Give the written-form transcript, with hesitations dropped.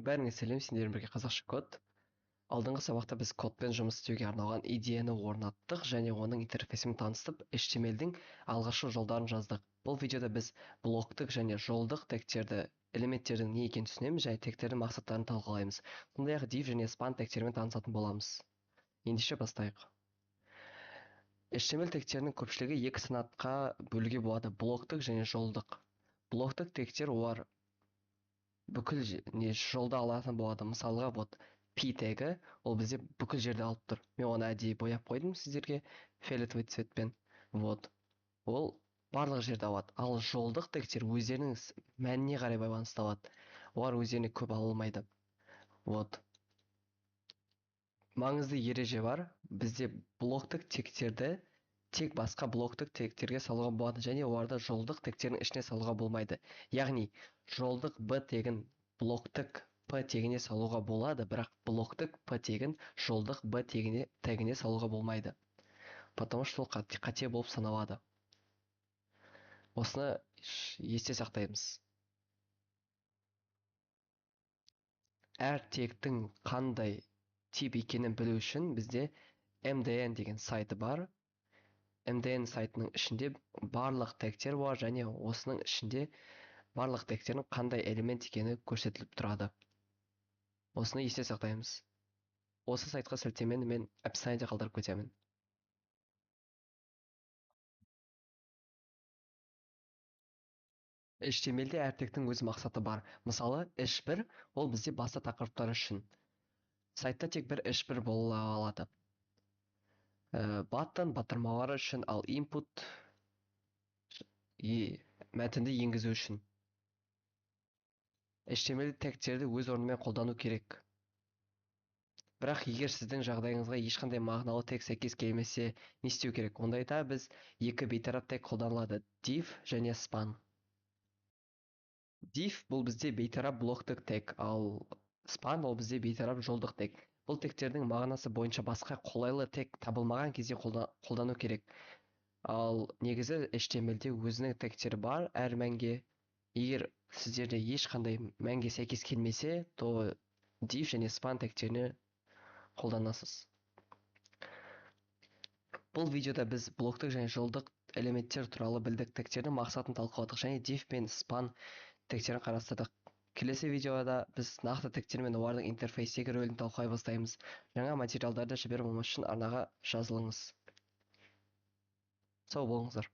Бәріңе сәлем, сендермен бірге қазақша код. Алдыңғы сабақта біз кодпен жұмыс істеуге арналған идеяны орнаттық және оның интерфейсімен таныстып, HTML-дің алғашқы жолдарын жаздық. Бұл видеода біз блоктық және жолдық тегтерді, элементтердің не екенін түсінеміз және тегтердің мақсаттарын талқылаймыз. Сондай-ақ div және span тегтерімен танысатын боламыз. Ендеше бастайық. HTML тегтерінің көпшілігі екі санатқа бөлуге болады: блоктық және жолдық. Блоктық тегтер олар бүкіл жолда алатын болады. Мысалға вот p тегі ол бізде бүкіл жерде алып тұр. Мен оны әдейі бояп қойдым сіздерге фиолетовый цветпен. Вот ол барлық жерде алады. Ал жолдық тегтер өздерінің мәніне қарай байланысты алады. Олар өздеріне көп ала алмайды. Вот маңызды ереже бар. Бізде блоктық тегтерді тек басқа блоктық тегтерге салуға болады және оларды жолдық тегтердің ішіне салуға болмайды. Яғни жолдық b тегін блоктық p тегіне салуға болады, бірақ блоктық p тегін жолдық b тегіне салуға болмайды. Потому что ол қате болып саналады. Осыны есте сақтаймыз. Әр тегтің қандай тип екенін білу үшін бізде MDN деген сайты бар. MDN сайтының ішінде барлық тегтер бар және осының ішінде барлық тегтердің қандай элемент екені көрсетіліп тұрады. Осыны есте сақтаймыз. Осы сайтқа сілтемені мен описаниеде қалдырып кетемін. HTML-де әр тегтің өз мақсаты бар. Мысалы, h1 ол бізде басты тақырыптар үшін. Сайтта тек бір h1 бола алады. Button батырмалары үшін, ал input мәтінді енгізу үшін. HTML тегтерді өз орнымен қолдану керек. Бірақ егер сіздің жағдайыңызға ешқандай мағыналы тег сәйкес келмесе, не істеу керек? Ондайда біз екі бейтарап тег қолданылады: div және span. Div бұл бізде бейтарап блоктық тег, ал span ол бізде бейтарап жолдық тег. Бұл тегтердің мағынасы бойынша басқа қолайлы тег табылмаған кезде қолдану керек. Ал негізі HTML-де өзінің тегтері бар әр мәнге. Егер сіздерде ешқандай мәнге сәйкес келмесе, то div және span тегтеріне қолданасыз. Бұл видеода біз блоктық және жолдық элементтер туралы білдік, тегтердің мақсатын талқыладық және div пен span тегтерін қарастырдық. Келесі видеода біз нақты тегтер мен олардың интерфейстегі рөлін талқылай бастаймыз. Жаңа материалдарды жібермеу үшін арнаға жазылыңыз. Сау болыңыздар.